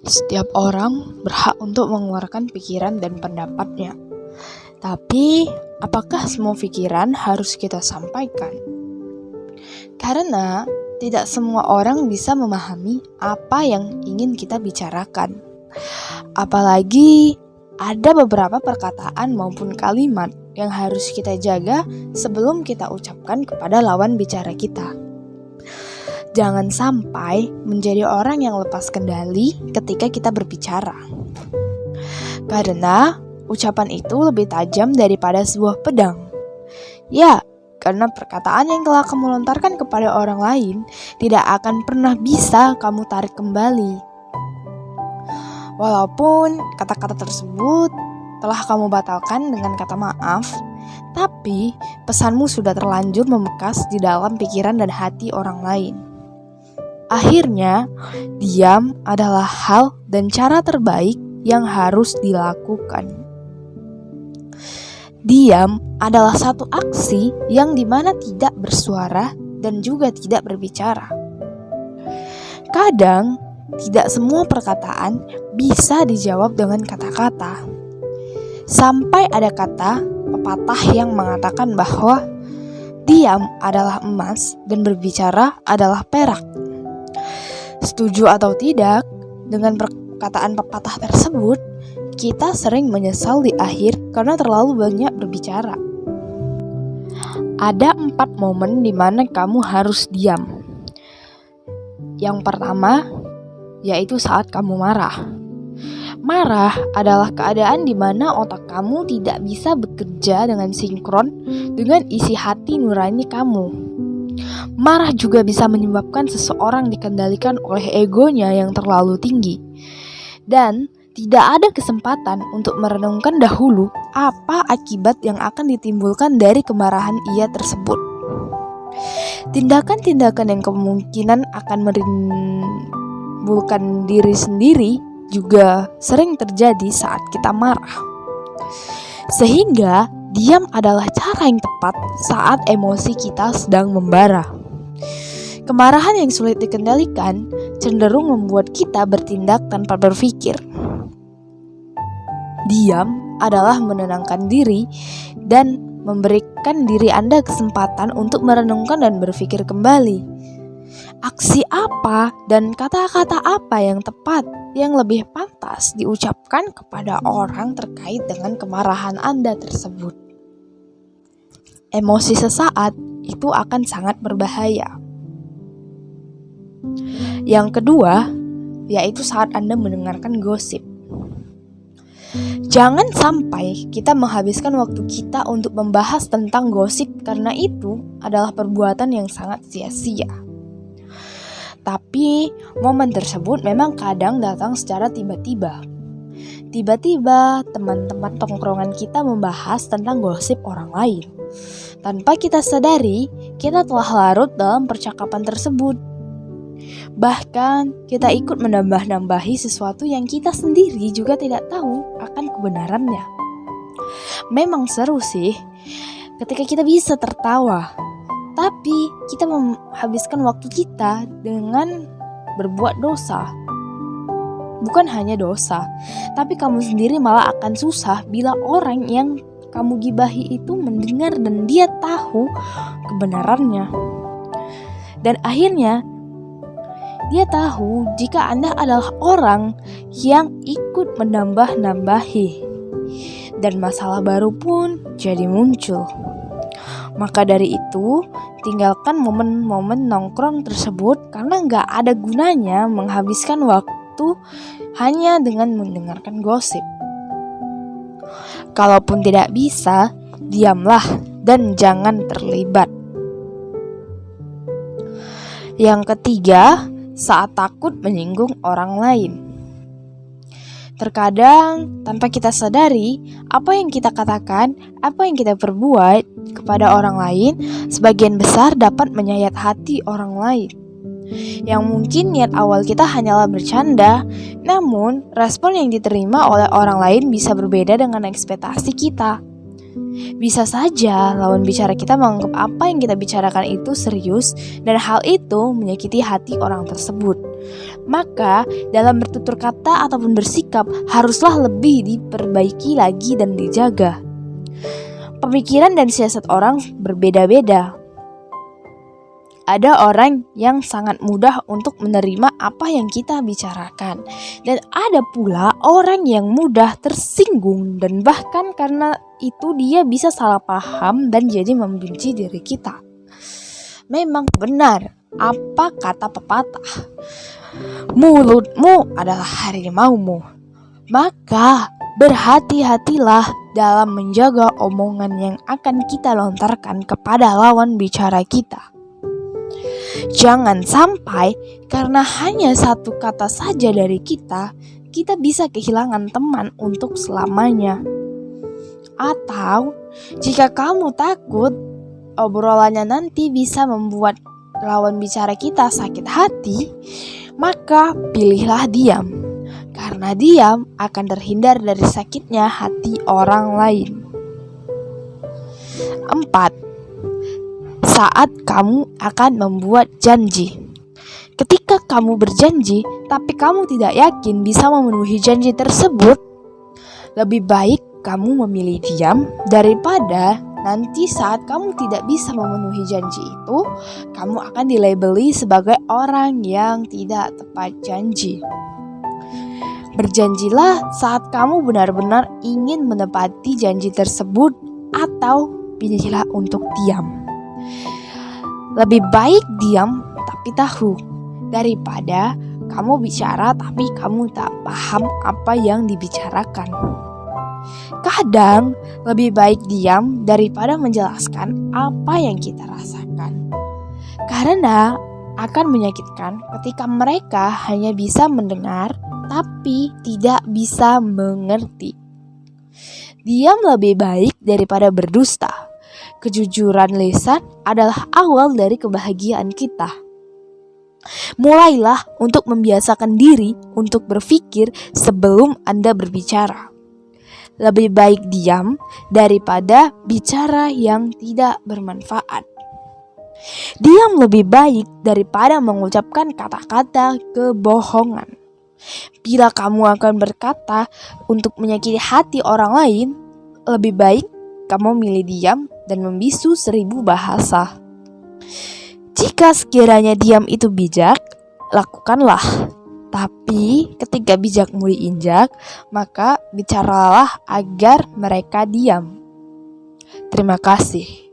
Setiap orang berhak untuk mengeluarkan pikiran dan pendapatnya. Tapi, apakah semua pikiran harus kita sampaikan? Karena tidak semua orang bisa memahami apa yang ingin kita bicarakan. Apalagi ada beberapa perkataan maupun kalimat yang harus kita jaga sebelum kita ucapkan kepada lawan bicara kita. Jangan sampai menjadi orang yang lepas kendali ketika kita berbicara. Karena ucapan itu lebih tajam daripada sebuah pedang. Ya, karena perkataan yang telah kamu lontarkan kepada orang lain tidak akan pernah bisa kamu tarik kembali. Walaupun kata-kata tersebut telah kamu batalkan dengan kata maaf, tapi pesanmu sudah terlanjur membekas di dalam pikiran dan hati orang lain. Akhirnya, diam adalah hal dan cara terbaik yang harus dilakukan. Diam adalah satu aksi yang dimana tidak bersuara dan juga tidak berbicara. Kadang, tidak semua perkataan bisa dijawab dengan kata-kata. Sampai ada kata pepatah yang mengatakan bahwa diam adalah emas dan berbicara adalah perak. Setuju atau tidak dengan perkataan pepatah tersebut, kita sering menyesal di akhir karena terlalu banyak berbicara. Ada 4 momen di mana kamu harus diam. Yang pertama, yaitu saat kamu marah. Marah adalah keadaan di mana otak kamu tidak bisa bekerja dengan sinkron dengan isi hati nurani kamu. Marah juga bisa menyebabkan seseorang dikendalikan oleh egonya yang terlalu tinggi. Dan tidak ada kesempatan untuk merenungkan dahulu apa akibat yang akan ditimbulkan dari kemarahan ia tersebut. Tindakan-tindakan yang kemungkinan akan menimbulkan diri sendiri juga sering terjadi saat kita marah. Sehingga diam adalah cara yang tepat saat emosi kita sedang membara. Kemarahan yang sulit dikendalikan cenderung membuat kita bertindak tanpa berpikir. Diam adalah menenangkan diri dan memberikan diri Anda kesempatan untuk merenungkan dan berpikir kembali. Aksi apa dan kata-kata apa yang tepat yang lebih pantas diucapkan kepada orang terkait dengan kemarahan Anda tersebut. Emosi sesaat itu akan sangat berbahaya. Yang kedua, yaitu saat Anda mendengarkan gosip. Jangan sampai kita menghabiskan waktu kita untuk membahas tentang gosip karena itu adalah perbuatan yang sangat sia-sia. Tapi momen tersebut memang kadang datang secara tiba-tiba. Tiba-tiba teman-teman tongkrongan kita membahas tentang gosip orang lain. Tanpa kita sadari, kita telah larut dalam percakapan tersebut. Bahkan kita ikut menambah-nambahi sesuatu yang kita sendiri juga tidak tahu akan kebenarannya. Memang seru sih ketika kita bisa tertawa, tapi kita menghabiskan waktu kita dengan berbuat dosa. Bukan hanya dosa, tapi kamu sendiri malah akan susah bila orang yang kamu gibahi itu mendengar dan dia tahu kebenarannya. Dan akhirnya dia tahu jika Anda adalah orang yang ikut menambah-nambahi. Dan masalah baru pun jadi muncul. Maka dari itu, tinggalkan momen-momen nongkrong tersebut karena gak ada gunanya menghabiskan waktu hanya dengan mendengarkan gosip. Kalaupun tidak bisa, diamlah dan jangan terlibat. Yang ketiga, saat takut menyinggung orang lain. Terkadang tanpa kita sadari, apa yang kita katakan, apa yang kita perbuat kepada orang lain, sebagian besar dapat menyayat hati orang lain. Yang mungkin niat awal kita hanyalah bercanda, namun respon yang diterima oleh orang lain bisa berbeda dengan ekspektasi kita. Bisa saja lawan bicara kita menganggap apa yang kita bicarakan itu serius dan hal itu menyakiti hati orang tersebut. Maka dalam bertutur kata ataupun bersikap haruslah lebih diperbaiki lagi dan dijaga. Pemikiran dan siasat orang berbeda-beda. Ada orang yang sangat mudah untuk menerima apa yang kita bicarakan, dan ada pula orang yang mudah tersinggung dan bahkan karena itu dia bisa salah paham dan jadi membenci diri kita. Memang benar apa kata pepatah, mulutmu adalah harimaumu. Maka berhati-hatilah dalam menjaga omongan yang akan kita lontarkan kepada lawan bicara kita. Jangan sampai karena hanya satu kata saja dari kita bisa kehilangan teman untuk selamanya. Atau jika kamu takut obrolannya nanti bisa membuat lawan bicara kita sakit hati, maka pilihlah diam. Karena diam akan terhindar dari sakitnya hati orang lain. 4. Saat kamu akan membuat janji. Ketika kamu berjanji, tapi kamu tidak yakin bisa memenuhi janji tersebut, lebih baik kamu memilih diam daripada nanti saat kamu tidak bisa memenuhi janji itu, kamu akan dilabeli sebagai orang yang tidak tepat janji. Berjanjilah saat kamu benar-benar ingin menepati janji tersebut atau pilihlah untuk diam. Lebih baik diam tapi tahu daripada kamu bicara tapi kamu tak paham apa yang dibicarakan. Kadang lebih baik diam daripada menjelaskan apa yang kita rasakan. Karena akan menyakitkan ketika mereka hanya bisa mendengar tapi tidak bisa mengerti. Diam lebih baik daripada berdusta. Kejujuran lisan adalah awal dari kebahagiaan kita. Mulailah untuk membiasakan diri untuk berpikir sebelum Anda berbicara. Lebih baik diam daripada bicara yang tidak bermanfaat. Diam lebih baik daripada mengucapkan kata-kata kebohongan. Bila kamu akan berkata untuk menyakiti hati orang lain, lebih baik kamu milih diam dan membisu 1000 bahasa. Jika sekiranya diam itu bijak, lakukanlah. Tapi ketika bijakmu diinjak, maka bicaralah agar mereka diam. Terima kasih.